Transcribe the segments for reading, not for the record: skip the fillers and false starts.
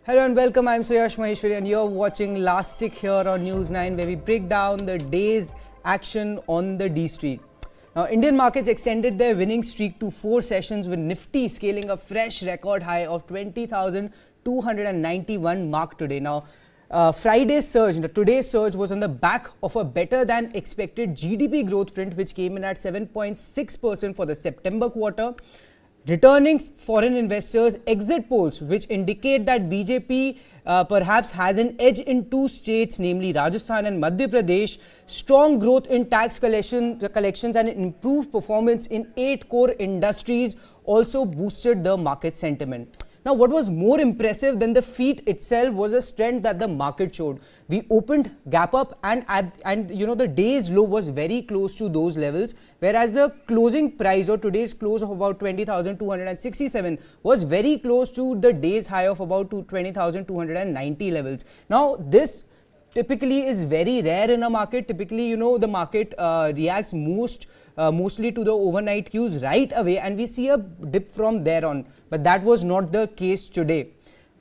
Hello and welcome, I'm Suyash Maheshwari and you're watching Last Tick here on News9 where we break down the day's action on the D Street. Now, Indian markets extended their winning streak to 4 sessions with Nifty scaling a fresh record high of 20,291 mark today. Now, today's surge was on the back of a better than expected GDP growth print which came in at 7.6% for the September quarter. Returning foreign investors, exit polls which indicate that BJP perhaps has an edge in 2 states, namely Rajasthan and Madhya Pradesh. Strong growth in tax collections and improved performance in 8 core industries also boosted the market sentiment. Now, what was more impressive than the feat itself was a strength that the market showed. We opened gap up and the day's low was very close to those levels, whereas the closing price or today's close of about 20,267 was very close to the day's high of about 20,290 levels. Now, this typically is very rare in a market. Typically, the market reacts mostly to the overnight cues right away and we see a dip from there on. But that was not the case today.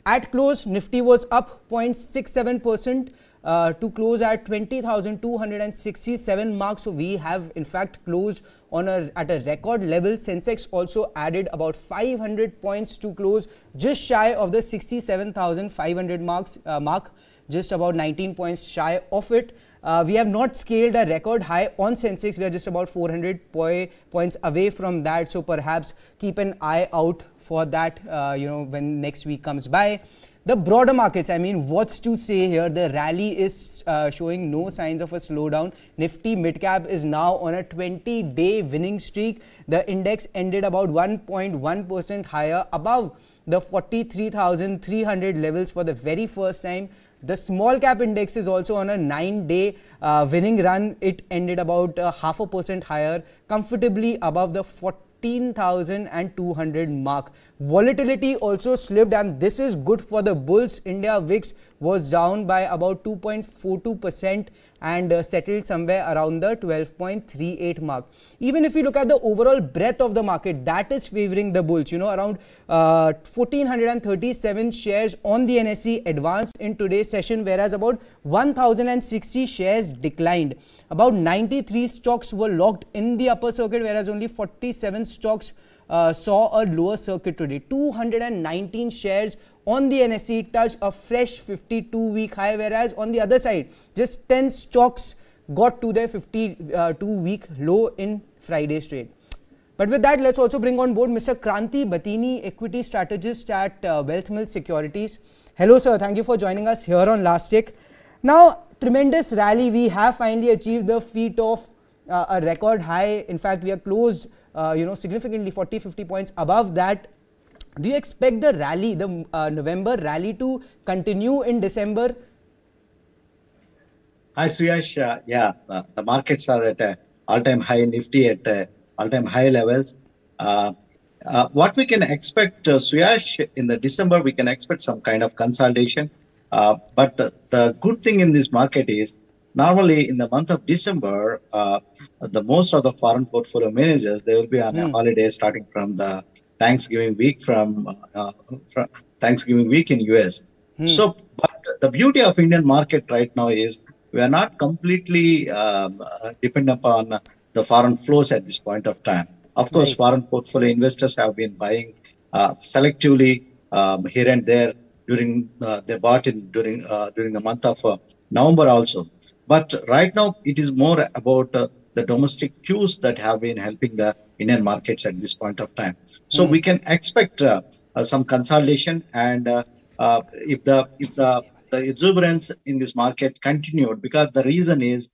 At close, Nifty was up 0.67% to close at 20,267 marks. So we have in fact closed on at a record level. Sensex also added about 500 points to close just shy of the 67,500 mark, just about 19 points shy of it. We have not scaled a record high on Sensex. We are just about 400 points away from that. So perhaps keep an eye out for that, when next week comes by. The broader markets, what's to say here? The rally is showing no signs of a slowdown. Nifty mid-cap is now on a 20-day winning streak. The index ended about 1.1% higher above the 43,300 levels for the very first time. The small cap index is also on a 9-day winning run. It ended about 0.5% higher, comfortably above the 14,200 mark. Volatility also slipped and this is good for the bulls. India VIX was down by about 2.42% and settled somewhere around the 12.38 mark. Even if you look at the overall breadth of the market, that is favoring the bulls. Around 1,437 shares on the NSE advanced in today's session, whereas about 1,060 shares declined. About 93 stocks were locked in the upper circuit, whereas only 47 stocks saw a lower circuit today. 219 shares on the NSE touched a fresh 52-week high, whereas on the other side, just 10 stocks got to their 52-week low in Friday's trade. But with that, let's also bring on board Mr. Kranti Batini, equity strategist at Wealth Mill Securities. Hello, sir. Thank you for joining us here on Last Tick. Now, tremendous rally. We have finally achieved the feat of a record high. In fact, we are closed, significantly 40-50 points above that. Do you expect the rally, the November rally, to continue in December? Hi, Suyash. The markets are at an all-time high, Nifty at all-time high levels. What we can expect, Suyash, in the December, we can expect some kind of consolidation. But the good thing in this market is, normally in the month of December, the most of the foreign portfolio managers, they will be on a holiday starting from the Thanksgiving week from Thanksgiving week in US. So, but the beauty of Indian market right now is we are not completely dependent upon the foreign flows at this point of time. Of course, foreign portfolio investors have been buying selectively here and there during they bought in during the month of November also. But right now, it is more about the domestic cues that have been helping the Indian markets at this point of time. So we can expect some consolidation, and if the exuberance in this market continued, because the reason is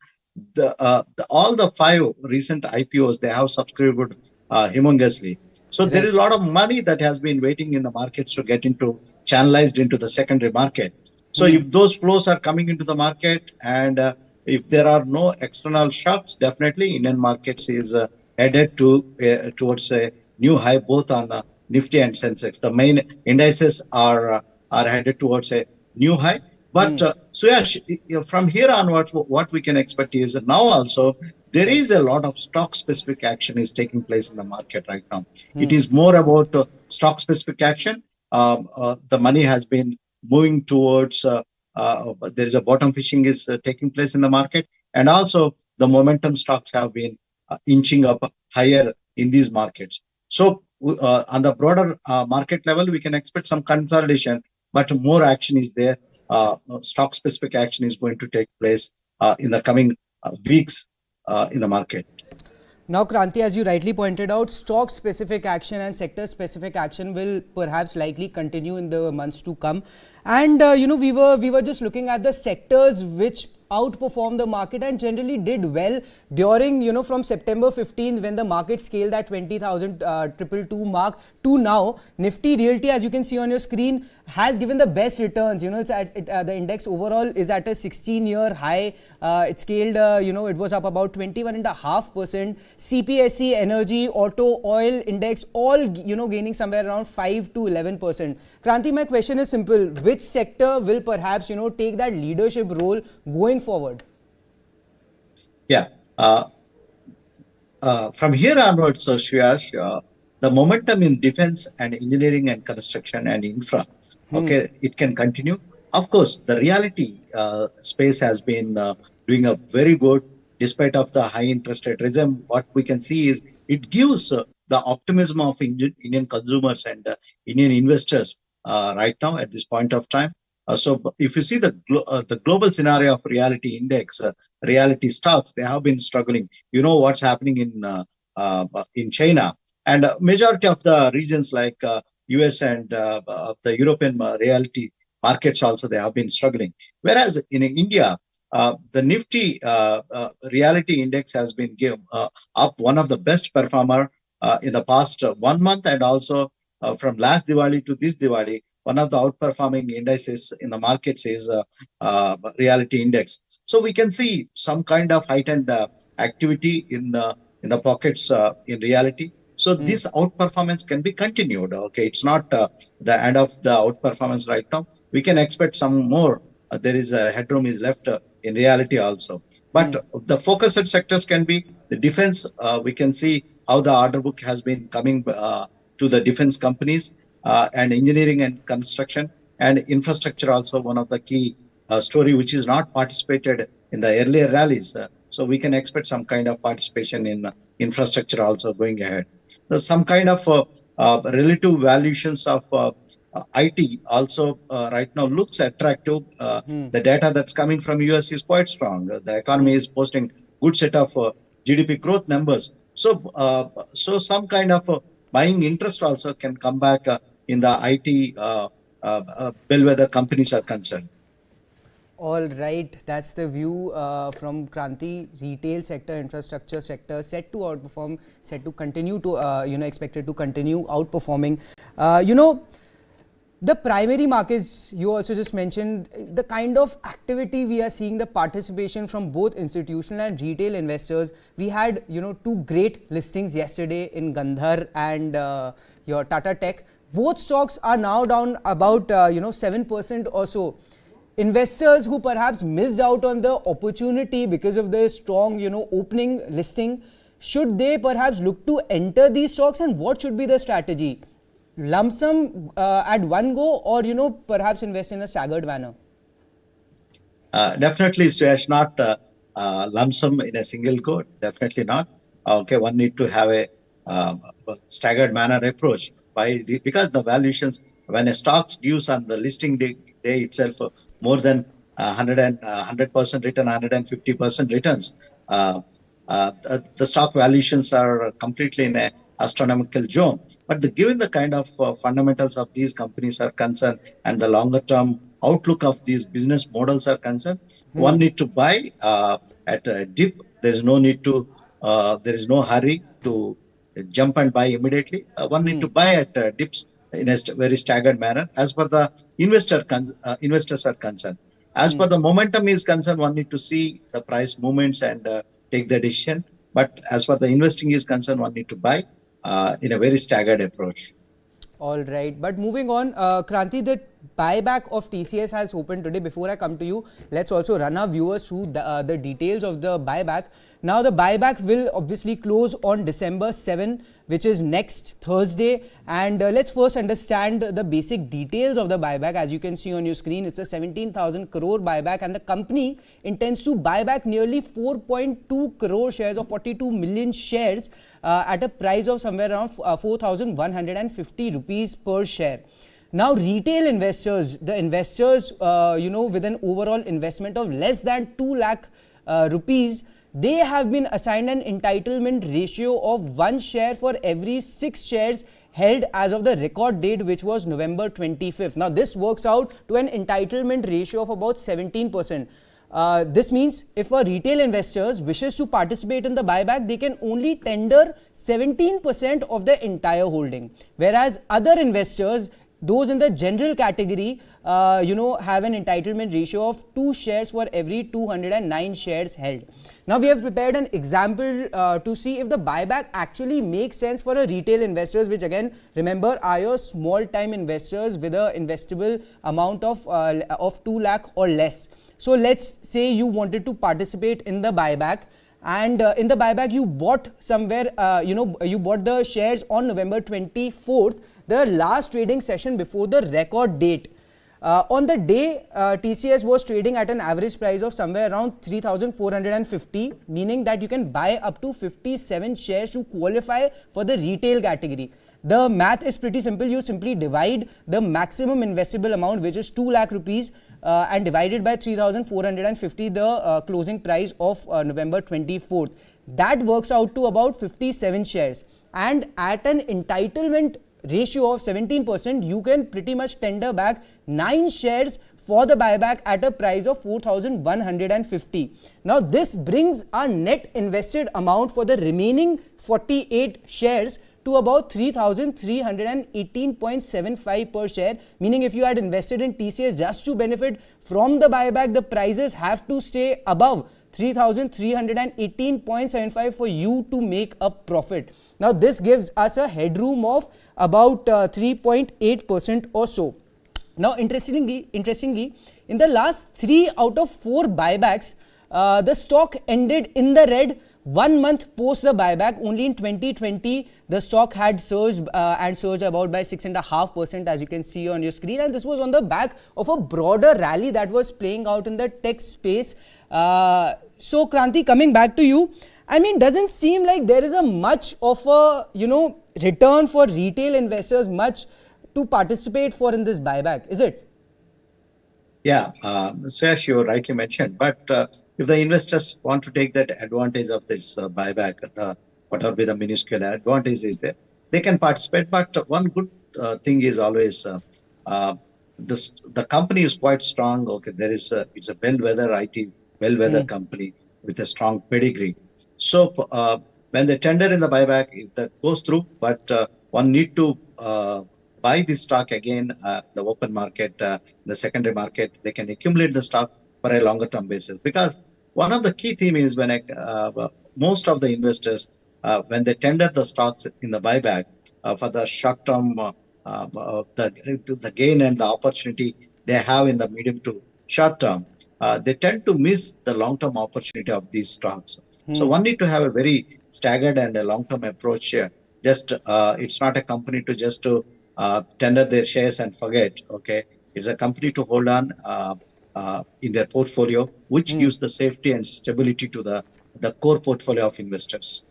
all the 5 recent IPOs, they have subscribed humongously. So there is a lot of money that has been waiting in the markets to get channelized into the secondary market. So if those flows are coming into the market and if there are no external shocks, definitely Indian markets is headed towards a new high, both on Nifty and Sensex. The main indices are headed towards a new high. But Suyash, from here onwards, what we can expect is now also there is a lot of stock-specific action is taking place in the market right now. It is more about stock-specific action. The money has been moving towards, there is a bottom fishing is taking place in the market, and also the momentum stocks have been inching up higher in these markets. So on the broader market level, we can expect some consolidation, but more action is there. Stock specific action is going to take place in the coming weeks in the market. Now, Kranti, as you rightly pointed out, stock-specific action and sector-specific action will perhaps likely continue in the months to come. And we were just looking at the sectors which outperformed the market and generally did well during from September 15th, when the market scaled that 20,000 222 mark to now. Nifty Realty, as you can see on your screen, has given the best returns. It's at the index overall is at a 16-year high. It scaled, it was up about 21.5%. CPSE, Energy, Auto, Oil Index, all gaining somewhere around 5 to 11%. Kranti, my question is simple: which sector will perhaps take that leadership role going forward? Yeah. From here onwards, Shreyash, the momentum in defense and engineering and construction and infra, okay, it can continue. Of course, the reality space has been doing a very good despite of the high interest rate regime. What we can see is it gives the optimism of Indian consumers and Indian investors right now at this point of time. So if you see the global scenario of reality index, reality stocks, they have been struggling. You know what's happening in China, and majority of the regions like US and the European reality markets also, they have been struggling. Whereas in India, the Nifty reality index has been up one of the best performer in the past 1 month, and also from last Diwali to this Diwali, one of the outperforming indices in the markets is reality index. So we can see some kind of heightened activity in the pockets in reality. So this outperformance can be continued. Okay, it's not the end of the outperformance right now. We can expect some more. There is a headroom is left in reality also. But the focused sectors can be the defense. We can see how the order book has been coming to the defense companies, and engineering and construction and infrastructure also one of the key story which is not participated in the earlier rallies. So we can expect some kind of participation in infrastructure also going ahead. There's some kind of relative valuations of IT also right now looks attractive. The data that's coming from US is quite strong. The economy is posting good set of GDP growth numbers. So some kind of buying interest also can come back in the IT bellwether companies are concerned. All right, that's the view from Kranti. Retail sector, infrastructure sector set to outperform, set to continue to expected to continue outperforming. The primary markets, you also just mentioned, the kind of activity we are seeing, the participation from both institutional and retail investors. We had, two great listings yesterday in Gandhar and your Tata Tech. Both stocks are now down about, 7% or so. Investors who perhaps missed out on the opportunity because of the strong, opening listing, should they perhaps look to enter these stocks, and what should be the strategy? Lump sum at one go, or perhaps invest in a staggered manner? Definitely, Suyash, not lump sum in a single go. Definitely not. Okay, one need to have a staggered manner approach because the valuations, when a stock gives on the listing day itself more than 100% return, 150% returns, the stock valuations are completely in a astronomical zone. But given the kind of fundamentals of these companies are concerned and the longer term outlook of these business models are concerned, one need to buy at a dip. There's no need to, there is no hurry to jump and buy immediately. One need to buy at dips in a very staggered manner as per the investors are concerned. As per the momentum is concerned, one need to see the price movements and take the decision. But as far the investing is concerned, one need to buy in a very staggered approach. All right. But moving on, Kranti, the buyback of TCS has opened today. Before I come to you, let's also run our viewers through the details of the buyback. Now, the buyback will obviously close on December 7, which is next Thursday. And let's first understand the basic details of the buyback. As you can see on your screen, it's a 17,000 crore buyback, and the company intends to buy back nearly 4.2 crore shares of 42 million shares at a price of somewhere around 4,150 rupees per share. Now, retail investors, the investors, with an overall investment of less than 2 lakh rupees, they have been assigned an entitlement ratio of 1 share for every 6 shares held as of the record date, which was November 25th. Now, this works out to an entitlement ratio of about 17%. This means if a retail investors wishes to participate in the buyback, they can only tender 17% of the entire holding, whereas other investors, those in the general category, have an entitlement ratio of 2 shares for every 209 shares held. Now, we have prepared an example to see if the buyback actually makes sense for a retail investors, which again, remember, are your small time investors with a investable amount of 2 lakh or less. So, let's say you wanted to participate in the buyback, and in the buyback you bought somewhere, you bought the shares on November 24th, the last trading session before the record date. On the day, TCS was trading at an average price of somewhere around 3,450, meaning that you can buy up to 57 shares to qualify for the retail category. The math is pretty simple. You simply divide the maximum investable amount, which is 2 lakh rupees, and divided by 3,450, the closing price of November 24th. That works out to about 57 shares. And at an entitlement ratio of 17%, you can pretty much tender back 9 shares for the buyback at a price of 4,150. Now, this brings our net invested amount for the remaining 48 shares to about 3,318.75 per share, meaning if you had invested in TCS just to benefit from the buyback, the prices have to stay above 3,318.75 for you to make a profit. Now, this gives us a headroom of about 3.8% or so. Now, interestingly, in the last 3 out of 4 buybacks, the stock ended in the red 1 month post the buyback. Only in 2020, the stock had surged about by 6.5%, as you can see on your screen. And this was on the back of a broader rally that was playing out in the tech space. So, Kranti, coming back to you, I mean, doesn't seem like there is a much of a, return for retail investors, much to participate for in this buyback, is it? Yeah, so as you rightly mentioned, but if the investors want to take that advantage of this buyback, whatever be the minuscule advantage is there, they can participate. But one good thing is always the company is quite strong. Okay, it's a bellwether company with a strong pedigree. So when they tender in the buyback, if that goes through, but one need to buy this stock again, the open market, the secondary market, they can accumulate the stock for a longer term basis. Because one of the key theme is when most of the investors, when they tender the stocks in the buyback for the short term, the gain and the opportunity they have in the medium to short term, they tend to miss the long term opportunity of these stocks. So one need to have a very staggered and a long term approach here. Just it's not a company to just to tender their shares and forget. Okay, it's a company to hold on in their portfolio, which gives the safety and stability to the core portfolio of investors.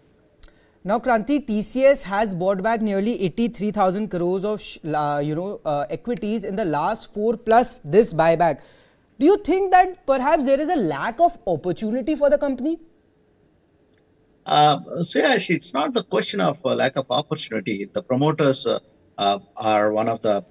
Now, Kranti, TCS has bought back nearly 83,000 crores of equities in the last 4 plus this buyback. Do you think that perhaps there is a lack of opportunity for the company? So yeah, it's not the question of lack of opportunity. The promoters are one of the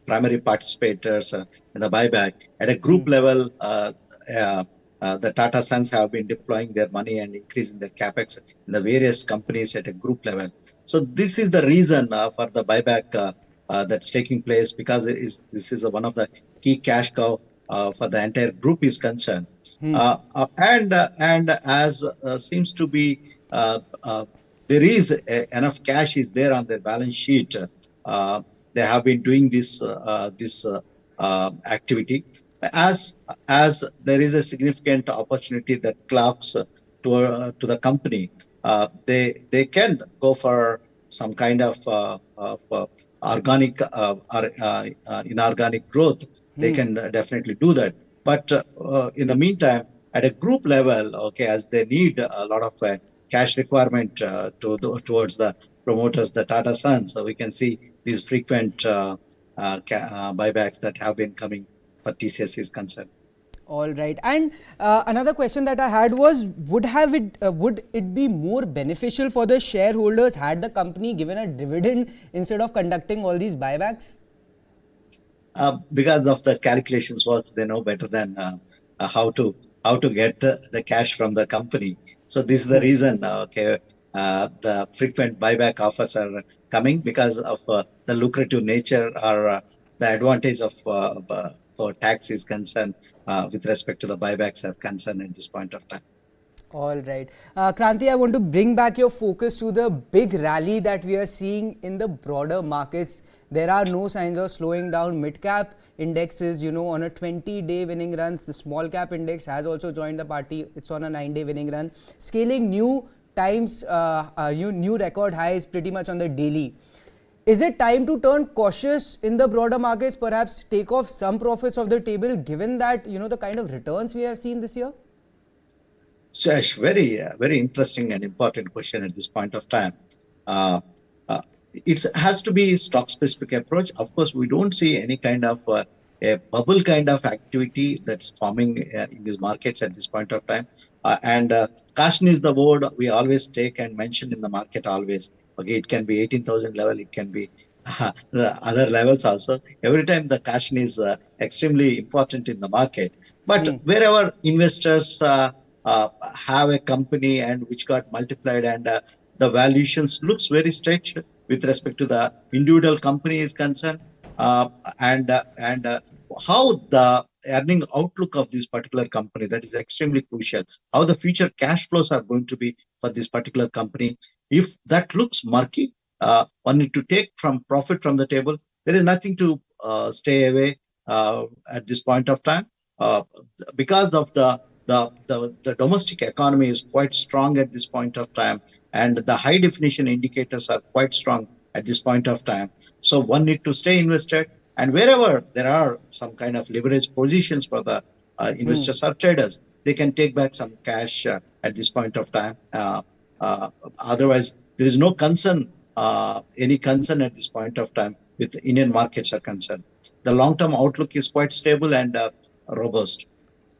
primary participators in the buyback. At a group level, the Tata Sons have been deploying their money and increasing their capex in the various companies at a group level. So this is the reason for the buyback that's taking place, because this is one of the key cash cow for the entire group is concerned. And as seems to be there is enough cash is there on their balance sheet. They have been doing this activity. As there is a significant opportunity that clocks to the company, they can go for some kind of organic or inorganic growth. They can definitely do that. But in the meantime, at a group level, okay, as they need a lot of cash requirement towards the promoters, the Tata Sons, so we can see these frequent buybacks that have been coming for TCS is concerned. All right. And another question that I had was, would it be more beneficial for the shareholders had the company given a dividend instead of conducting all these buybacks? Because of the calculations works, they know better than how to get the cash from the company. So this is the reason. The frequent buyback offers are coming because of the lucrative nature or the advantage of for tax is concerned with respect to the buybacks are concerned at this point of time. All right. Kranti, I want to bring back your focus to the big rally that we are seeing in the broader markets. There are no signs of slowing down. Mid-cap indexes, on a 20-day winning runs. The small-cap index has also joined the party. It's on a 9-day winning run. Scaling new times, new record highs pretty much on the daily. Is it time to turn cautious in the broader markets, perhaps take off some profits off the table, given that, the kind of returns we have seen this year? So, Ash, very interesting and important question at this point of time. It has to be stock-specific approach. Of course, we don't see any kind of a bubble kind of activity that's forming in these markets at this point of time. And caution is the word we always take and mention in the market always. Okay, it can be 18,000 level, it can be the other levels also. Every time the caution is extremely important in the market. But wherever investors have a company and which got multiplied and the valuations looks very stretched with respect to the individual company is concerned, and how the earning outlook of this particular company, that is extremely crucial. How the future cash flows are going to be for this particular company. If that looks murky, one need to take from profit from the table. There is nothing to stay away at this point of time because of the domestic economy is quite strong at this point of time, and the high definition indicators are quite strong at this point of time. So one need to stay invested, and wherever there are some kind of leverage positions for the investors or traders, they can take back some cash at this point of time. Otherwise, there is no concern, any concern at this point of time with Indian markets are concerned. The long-term outlook is quite stable and robust.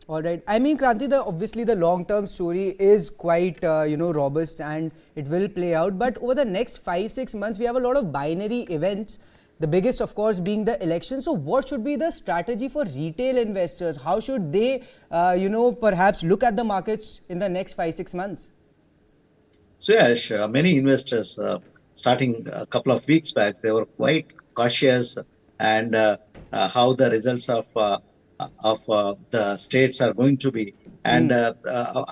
All right. I mean, Kranti, obviously the long-term story is quite, robust and it will play out. But over the next 5-6 months, we have a lot of binary events. The biggest, of course, being the election. So what should be the strategy for retail investors? How should they, perhaps look at the markets in the next 5-6 months? So, Yash, many investors, starting a couple of weeks back, they were quite cautious and how the results of the states are going to be. And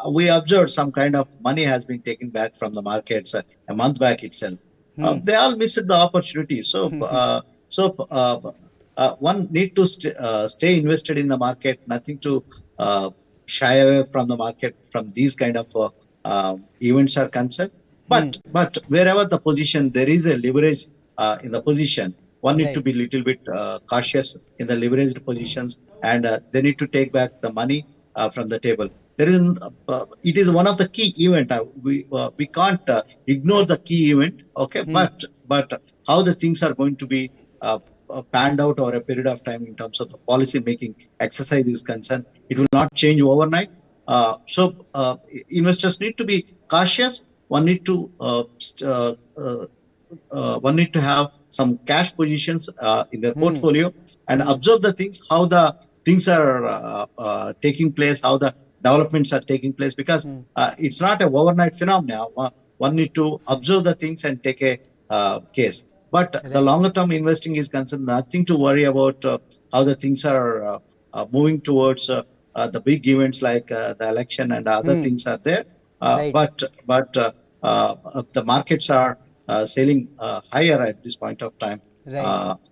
we observed some kind of money has been taken back from the markets a month back itself. They all missed the opportunity. So, one need to stay invested in the market, nothing to shy away from the market from these kind of events are concerned. But wherever the position, there is a leverage in the position, one need to be a little bit cautious in the leveraged positions, and they need to take back the money from the table. There is, it is one of the key event. We can't ignore the key event, okay? But how the things are going to be panned out over a period of time in terms of the policy making exercise is concerned, it will not change overnight. So investors need to be cautious. One need to have some cash positions in their portfolio and observe the things, how the things are taking place, how the developments are taking place, because it's not a overnight phenomenon. One need to observe the things and take a case. But the longer term investing is concerned, nothing to worry about how the things are moving towards the big events like the election and other things are there. But the markets are sailing higher at this point of time.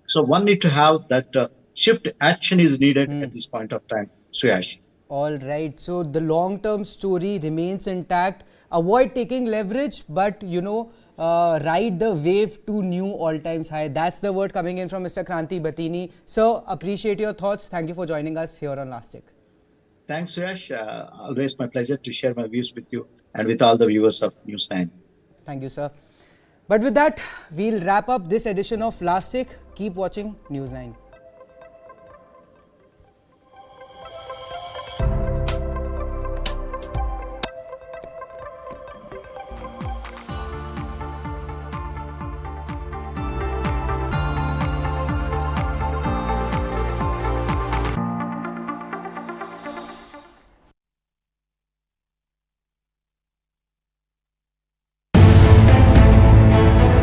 So one need to have that shift action is needed at this point of time, Suyash. All right. So the long-term story remains intact. Avoid taking leverage, but ride the wave to new all-times high. That's the word coming in from Mr. Kranti Batini. Sir, appreciate your thoughts. Thank you for joining us here on Last Tick. Thanks, Suyash. Always my pleasure to share my views with you and with all the viewers of News9. Thank you, sir. But with that, we'll wrap up this edition of Last Tick. Keep watching News9.